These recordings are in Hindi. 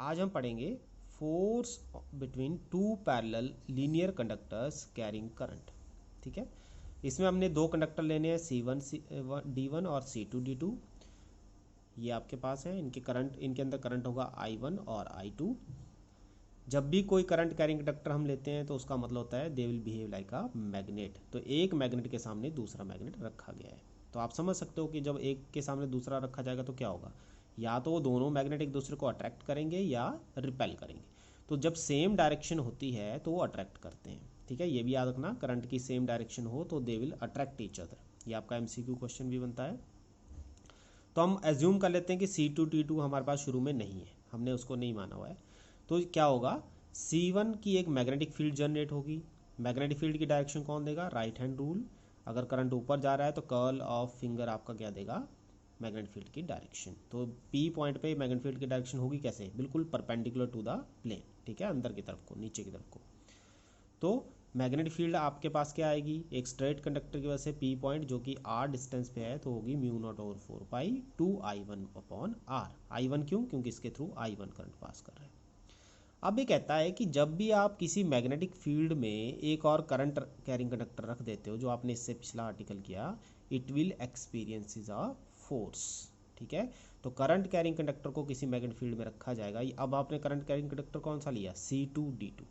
आज हम पढ़ेंगे force between two parallel linear conductors carrying current. ठीक है, इसमें हमने दो कंडक्टर लेने हैं C1 और C2D2। ये आपके पास है, इनके अंदर करंट होगा I1 और I2। जब भी कोई करंट कैरिंग कंडक्टर हम लेते हैं तो उसका मतलब होता है they will behave like a magnet. तो एक मैग्नेट के सामने दूसरा मैग्नेट रखा गया है। तो आप समझ सकते हो कि जब एक के सामने दूसरा रखा जाएगा तो क्या होगा, या तो वो दोनों मैग्नेट एक दूसरे को अट्रैक्ट करेंगे या रिपेल करेंगे। तो जब सेम डायरेक्शन होती है तो वो अट्रैक्ट करते हैं। ठीक है, ये भी याद रखना, करंट की सेम डायरेक्शन हो तो they will attract each other. ये आपका MCQ क्वेश्चन भी बनता है। तो हम एज्यूम कर लेते हैं कि C2T2 हमारे पास शुरू में नहीं है, हमने उसको नहीं माना हुआ है। तो क्या होगा, C1 की एक मैग्नेटिक फील्ड जनरेट होगी। मैग्नेटिक फील्ड की डायरेक्शन कौन देगा, राइट हैंड रूल। अगर करंट ऊपर जा रहा है तो कर्ल ऑफ फिंगर आपका क्या देगा, मैग्नेटिक फील्ड की डायरेक्शन। तो P पॉइंट पे मैग्नेटिक फील्ड की डायरेक्शन होगी कैसे, बिल्कुल परपेंडिकुलर टू द प्लेन। ठीक है, अंदर की तरफ को, नीचे की तरफ को। तो मैग्नेटिक फील्ड आपके पास क्या आएगी, एक स्ट्रेट कंडक्टर की वजह से P पॉइंट जो कि R डिस्टेंस पे है तो होगी μ0/4 2I1 अपॉन R। I1 क्यों, क्योंकि इसके थ्रू I1 करंट पास कर रहा है। अब ये कहता है कि जब भी आप किसी मैग्नेटिक फील्ड में एक और करंट कैरिंग कंडक्टर रख देते हो, जो आपने इससे पिछला आर्टिकल किया, it will experience a force. ठीक है, तो करंट कैरिंग कंडक्टर को किसी मैग्नेटिक फील्ड में रखा जाएगा। अब आपने करंट कैरिंग कंडक्टर कौन सा लिया, C2D2।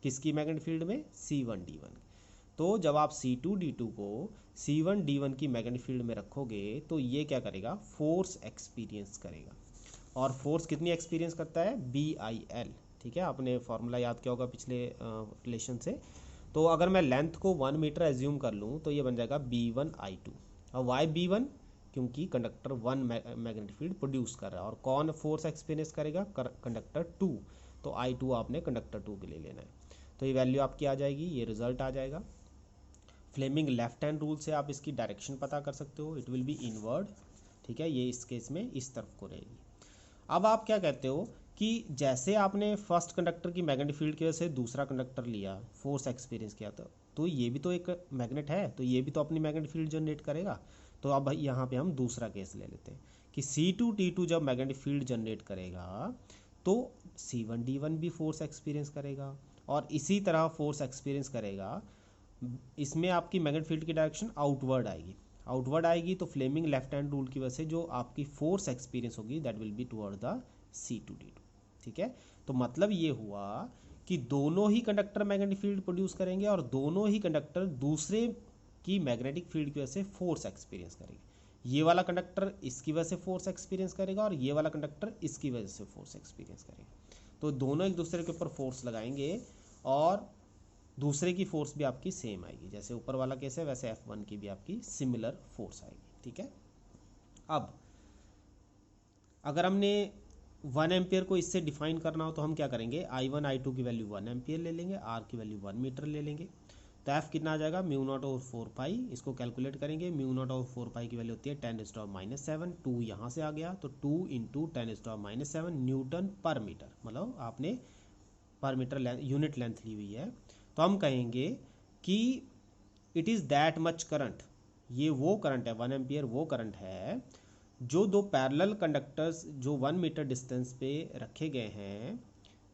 किसकी मैग्नेटिक फील्ड में, C1D1। तो जब आप C2D2 को C1D1 की मैग्नेटिक फील्ड में रखोगे तो ये क्या करेगा, फोर्स एक्सपीरियंस करेगा। और फोर्स कितनी एक्सपीरियंस करता है, BIL। ठीक है, आपने फॉर्मूला याद किया होगा पिछले रिलेशन से। तो अगर मैं लेंथ को 1 मीटर एज्यूम कर लूँ तो ये बन जाएगा B1I2। और वाई B1, क्योंकि कंडक्टर 1 मैग्नेटिक फील्ड प्रोड्यूस कर रहा है। और कौन फोर्स एक्सपीरियंस करेगा, कंडक्टर 2। तो I2 आपने कंडक्टर 2 के लिए लेना है। तो ये वैल्यू आपकी आ जाएगी, ये रिजल्ट आ जाएगा। फ्लेमिंग लेफ्ट हैंड रूल से आप इसकी डायरेक्शन पता कर सकते हो, इट विल बी इनवर्ड। ठीक है, ये इस केस में इस तरफ को रहेगी। अब आप क्या कहते हो कि जैसे आपने फर्स्ट कंडक्टर की मैग्नेटिक फील्ड की वजह से दूसरा कंडक्टर लिया, फोर्स एक्सपीरियंस किया, तो ये भी तो एक मैग्नेट है, तो ये भी तो अपनी मैग्नेटिक फील्ड जनरेट करेगा। तो अब यहाँ पे हम दूसरा केस ले लेते हैं कि C2T2 जब मैग्नेटिक फील्ड जनरेट करेगा तो C1D1 भी फोर्स एक्सपीरियंस करेगा और इसी तरह फोर्स एक्सपीरियंस करेगा। इसमें आपकी मैग्नेटिक फील्ड की डायरेक्शन आउटवर्ड आएगी तो फ्लेमिंग लेफ्ट हैंड रूल की वजह से जो आपकी फोर्स एक्सपीरियंस होगी that will be toward the C2D2। ठीक है, तो मतलब ये हुआ कि दोनों ही कंडक्टर मैग्नेटिक फील्ड प्रोड्यूस करेंगे और दोनों ही कंडक्टर दूसरे की मैग्नेटिक फील्ड की वजह से फोर्स एक्सपीरियंस करेंगे। ये वाला कंडक्टर इसकी वजह से फोर्स एक्सपीरियंस करेगा और ये वाला कंडक्टर इसकी वजह से फोर्स एक्सपीरियंस करेगा। तो दोनों एक दूसरे के ऊपर फोर्स लगाएंगे और दूसरे की फोर्स भी आपकी सेम आएगी। जैसे ऊपर वाला केस है वैसे F1 की भी आपकी सिमिलर फोर्स आएगी। ठीक है, अब अगर हमने 1 एम्पियर को इससे डिफाइन करना हो तो हम क्या करेंगे, I1 I2 की वैल्यू 1 एम्पियर ले लेंगे, R की वैल्यू 1 मीटर ले लेंगे। तो F कितना आ जाएगा, μ0/4 इसको कैलकुलेट करेंगे। μ0/4 की वैल्यू होती है 10⁻⁷ 2 यहाँ से आ गया तो 2 × 10⁻⁷ न्यूटन पर मीटर, मतलब आपने पर मीटर यूनिट लेंथ ली हुई है। तो हम कहेंगे कि it is that much current, ये वो करंट है, 1 एम्पियर वो करंट है जो दो पैरेलल कंडक्टर्स जो 1 मीटर डिस्टेंस पे रखे गए हैं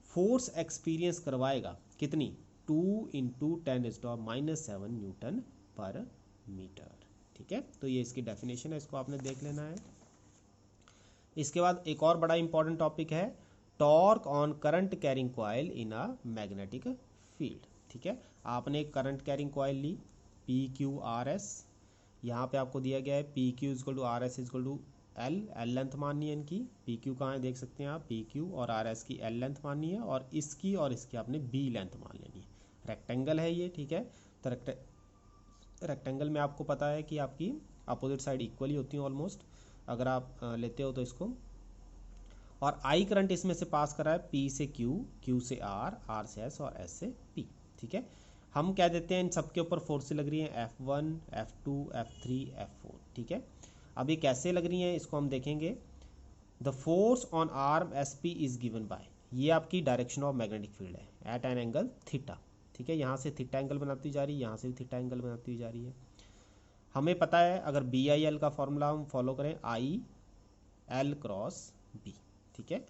फोर्स एक्सपीरियंस करवाएगा। कितनी, 2 × 10⁻⁷ न्यूटन पर मीटर। ठीक है, तो ये इसकी डेफिनेशन है, इसको आपने देख लेना है। इसके बाद एक और बड़ा इंपॉर्टेंट टॉपिक है, torque on current carrying coil in a magnetic field. ठीक है, आपने एक करंट कैरिंग कॉइल ली PQRS, यहाँ पे आपको दिया गया है PQ = RS = L लेंथ माननी है इनकी। PQ कहाँ है देख सकते हैं आप, PQ और RS की L लेंथ माननी है और इसकी आपने B लेंथ मान लेनी है। रेक्टेंगल है ये। ठीक है, तो रेक्टेंगल में आपको पता है कि आपकी अपोजिट साइड इक्वली होती हैं ऑलमोस्ट, अगर आप लेते हो तो इसको। और I करंट इसमें से पास कर रहा है P से Q, Q से R, R से S और S से P। ठीक है, हम क्या देते हैं, इन सबके ऊपर फोर्सें लग रही हैं F1 F2 F3 F4। ठीक है, अब ये कैसे लग रही हैं इसको हम देखेंगे। The force on arm SP is given by, ये आपकी डायरेक्शन ऑफ मैग्नेटिक फील्ड है एट एन एंगल थीटा। ठीक है, यहाँ से थीटा एंगल बनाती जा रही है, यहाँ से भी थीटा एंगल बनाती जा रही है। हमें पता है अगर BIL का फॉर्मूला हम फॉलो करें, IL × B। ठीक है,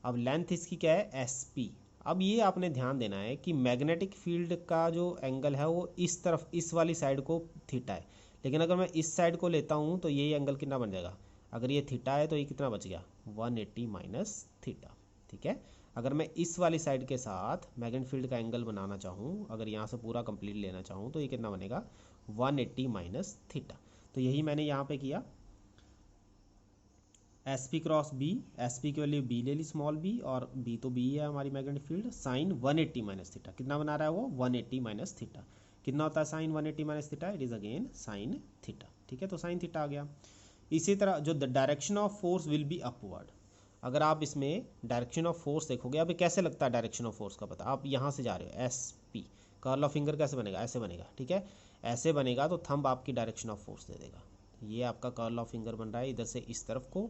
अब लेंथ इसकी क्या है, एस पी। अब ये आपने ध्यान देना है कि मैग्नेटिक फील्ड का जो एंगल है वो इस तरफ, इस वाली साइड को थीटा है, लेकिन अगर मैं इस साइड को लेता हूँ तो ये एंगल कितना बन जाएगा, अगर ये थीटा है तो ये कितना बच गया, 180 माइनस थीटा। ठीक है, अगर मैं इस वाली साइड के साथ मैग्नेटिक फील्ड का एंगल बनाना चाहूँ, अगर यहाँ से पूरा कंप्लीट लेना चाहूँ तो ये कितना बनेगा, 180 माइनस थीटा। तो यही मैंने यहाँ पे किया, S P cross B, S P की वैल्यू बी ले ली, स्मॉल बी, और बी तो बी है हमारी magnetic field, sine 180 minus theta. कितना बना रहा है वो, 180 माइनस थीटा। कितना होता है sine 180 minus theta, it is again sine theta. ठीक है, तो साइन थीटा आ गया। इसी तरह जो the direction of force will be upward, अगर आप इसमें डायरेक्शन ऑफ फोर्स देखोगे, अभी कैसे लगता है डायरेक्शन ऑफ फोर्स का पता, आप यहाँ से जा रहे हो, S P, curl of finger कैसे बनेगा, ऐसे बनेगा। ठीक है, ऐसे बनेगा तो थंब आपकी डायरेक्शन ऑफ फोर्स दे देगा। ये आपका कर्ल ऑफ फिंगर बन रहा है इधर से इस तरफ को,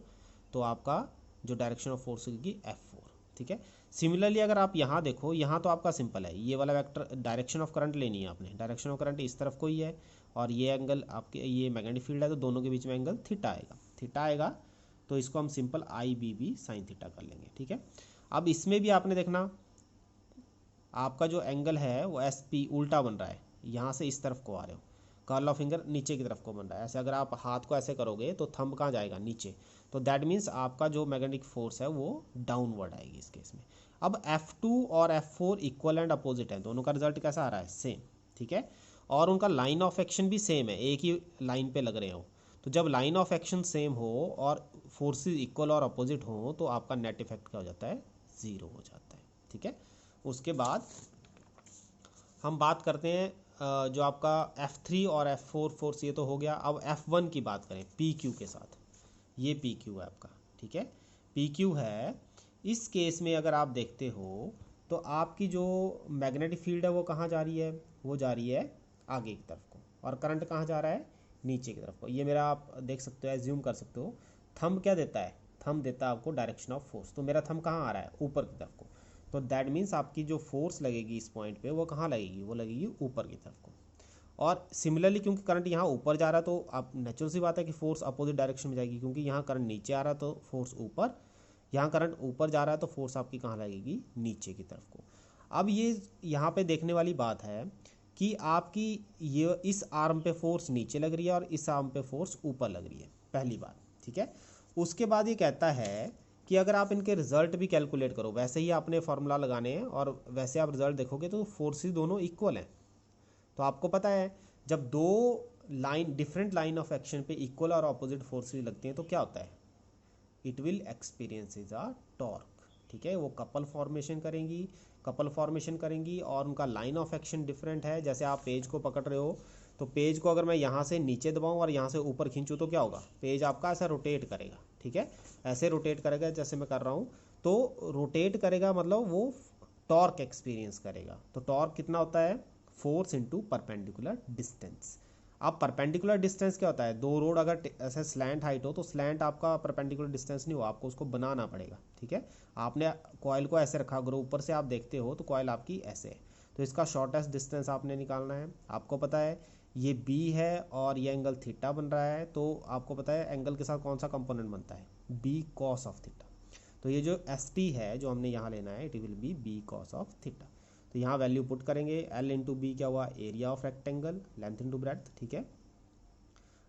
तो आपका जो डायरेक्शन ऑफ फोर्स होगी F4। ठीक है, सिमिलरली अगर आप यहाँ देखो, यहाँ तो आपका सिंपल है, ये वाला वेक्टर डायरेक्शन ऑफ करंट लेनी है आपने, डायरेक्शन ऑफ करंट इस तरफ को ही है, और ये एंगल आपके, ये मैग्नेटिक फील्ड है तो दोनों के बीच में एंगल थीटा आएगा। थीटा आएगा तो इसको हम सिंपल IBB साइन थीटा कर लेंगे। ठीक है, अब इसमें भी आपने देखना, आपका जो एंगल है वो SP उल्टा बन रहा है, यहाँ से इस तरफ को आ रहे हो, कर्ल ऑफ फिंगर नीचे की तरफ को बन रहा है। ऐसे अगर आप हाथ को ऐसे करोगे तो थंब कहाँ जाएगा, नीचे, तो दैट मीन्स आपका जो मैग्नेटिक फोर्स है वो डाउनवर्ड आएगी इस केस में। अब F2 और F4 इक्वल एंड अपोजिट है, दोनों का रिजल्ट कैसा आ रहा है, सेम। ठीक है, और उनका लाइन ऑफ एक्शन भी सेम है, एक ही लाइन पे लग रहे हो। तो जब लाइन ऑफ एक्शन सेम हो और फोर्सेस इक्वल और अपोजिट हो तो आपका नेट इफेक्ट क्या हो जाता है, ज़ीरो हो जाता है। ठीक है, उसके बाद हम बात करते हैं जो आपका F3 और F4 फोर्स, ये तो हो गया। अब F1 की बात करें PQ के साथ, ये PQ है आपका। ठीक है, PQ है, इस केस में अगर आप देखते हो तो आपकी जो मैग्नेटिक फील्ड है वो कहाँ जा रही है, वो जा रही है आगे की तरफ को, और करंट कहाँ जा रहा है, नीचे की तरफ को। ये मेरा आप देख सकते हो, एज्यूम कर सकते हो, थंब क्या देता है, थंब देता है आपको डायरेक्शन ऑफ फोर्स, तो मेरा थंब कहाँ आ रहा है, ऊपर की तरफ को, तो दैट मीन्स आपकी जो फोर्स लगेगी इस पॉइंट पे वो कहाँ लगेगी, वो लगेगी ऊपर की तरफ को। और सिमिलरली क्योंकि करंट यहाँ ऊपर जा रहा है तो आप नेचुरल सी बात है कि फोर्स अपोजिट डायरेक्शन में जाएगी, क्योंकि यहाँ करंट नीचे आ रहा है तो फोर्स ऊपर, यहाँ करंट ऊपर जा रहा है तो फोर्स आपकी कहाँ लगेगी, नीचे की तरफ को। अब ये यहाँ पे देखने वाली बात है कि आपकी ये इस आर्म पे फोर्स नीचे लग रही है और इस आर्म पे फोर्स ऊपर लग रही है, पहली बात। ठीक है, उसके बाद ये कहता है कि अगर आप इनके रिजल्ट भी कैलकुलेट करो, वैसे ही आपने फॉर्मूला लगाने हैं और वैसे आप रिजल्ट देखोगे तो फोर्सेस दोनों इक्वल हैं। तो आपको पता है जब दो line, different line of action पे इक्वल और अपोजिट फोर्सेस लगती हैं तो क्या होता है, it will experiences a torque. ठीक है, वो कपल फॉर्मेशन करेंगी और उनका लाइन ऑफ एक्शन डिफरेंट है। जैसे आप पेज को पकड़ रहे हो तो पेज को अगर मैं यहाँ से नीचे दबाऊँ और यहाँ से ऊपर खींचूँ तो क्या होगा, पेज आपका ऐसा रोटेट करेगा। ठीक है, ऐसे रोटेट करेगा जैसे मैं कर रहा हूँ, तो रोटेट करेगा मतलब वो टॉर्क एक्सपीरियंस करेगा। तो टॉर्क कितना होता है, फोर्स इंटू परपेंडिकुलर डिस्टेंस। अब परपेंडिकुलर डिस्टेंस क्या होता है, दो रोड अगर ऐसे स्लैंट हाइट हो तो स्लैंट आपका परपेंडिकुलर डिस्टेंस नहीं हो, आपको उसको बनाना पड़ेगा। ठीक है, आपने कॉइल को ऐसे रखा, अगर ऊपर से आप देखते हो तो कॉइल आपकी ऐसे है, तो इसका शॉर्टेस्ट डिस्टेंस आपने निकालना है। आपको पता है ये B है और ये एंगल थीटा बन रहा है, तो आपको पता है एंगल के साथ कौन सा कंपोनेंट बनता है, B cos ऑफ थीटा। तो ये जो ST है जो हमने यहाँ लेना है, it will be B cos of theta. तो यहाँ वैल्यू पुट करेंगे, L इंटू बी क्या हुआ, area of rectangle, length into breadth. ठीक है,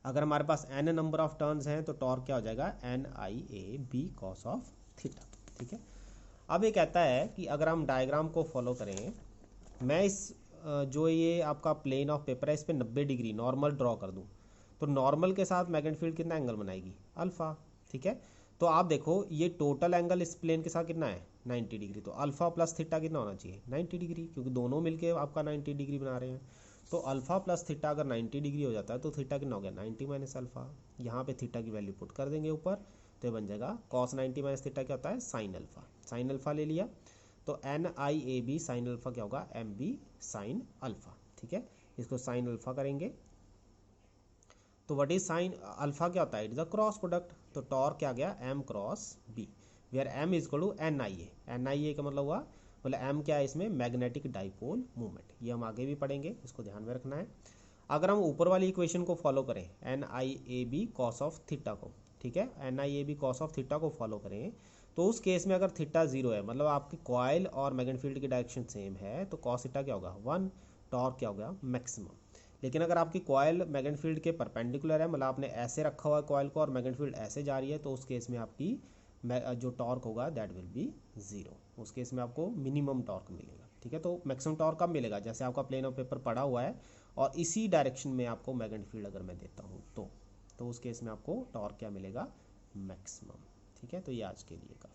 अगर हमारे पास n नंबर ऑफ टर्न्स हैं तो टॉर्क क्या हो जाएगा, NIA B cos of theta. ठीक है, अब ये कहता है कि अगर हम डायग्राम को फॉलो करें, मैं इस जो ये आपका प्लेन ऑफ पेपर है इस पर 90 डिग्री नॉर्मल ड्रॉ कर दूं, तो नॉर्मल के साथ मैग्नेटिक फील्ड कितना एंगल बनाएगी, अल्फा। ठीक है, तो आप देखो ये टोटल एंगल इस प्लेन के साथ कितना है, 90 डिग्री, तो अल्फा प्लस थीटा कितना होना चाहिए, 90 डिग्री, क्योंकि दोनों मिलके आपका 90 डिग्री बना रहे हैं। तो अल्फा प्लस थीटा अगर 90 डिग्री हो जाता है तो थीटा कितना हो गया, 90 माइनस अल्फा। यहाँ पे थीटा की वैल्यू पुट कर देंगे ऊपर, तो ये बन जाएगा कॉस 90 माइनस थीटा क्या होता है, साइन अल्फा। साइन अल्फा ले लिया तो NIAB साइन अल्फा क्या होगा, MB साइन अल्फा। ठीक है, इसको साइन अल्फा करेंगे तो व्हाट इज साइन अल्फा क्या होता है, it is a cross product. तो टॉर्क क्या आ गया, M cross B, where M is equal to NIA। NIA का मतलब हुआ, मतलब M क्या है इसमें, मैग्नेटिक डाइपोल मूवमेंट। ये हम आगे भी पढ़ेंगे, इसको ध्यान में रखना है। अगर हम ऊपर वाली इक्वेशन को फॉलो करें NIAB कॉस ऑफ थीटा को, ठीक है, NIAB कॉस ऑफ थीटा को फॉलो करें तो उस केस में अगर थीटा 0 है, मतलब आपकी कॉइल और मैग्नेटिक फील्ड की डायरेक्शन सेम है, तो कॉस थीटा क्या होगा 1, टॉर्क क्या होगा मैक्सिमम। लेकिन अगर आपकी कॉइल मैग्नेटिक फील्ड के परपेंडिकुलर है, मतलब आपने ऐसे रखा हुआ है कॉइल को और मैग्नेटिक फील्ड ऐसे जा रही है, तो उस केस में आपकी जो टॉर्क होगा दैट विल बी 0। उस केस में आपको मिनिमम टॉर्क मिलेगा। ठीक है, तो मैक्सिमम टॉर्क कब मिलेगा, जैसे आपका प्लेन ऑफ पेपर पड़ा हुआ है और इसी डायरेक्शन में आपको मैग्नेटिक फील्ड अगर मैं देता हूँ तो उस केस में आपको टॉर्क क्या मिलेगा मैक्सिमम। ठीक है, तो ये आज के लिए का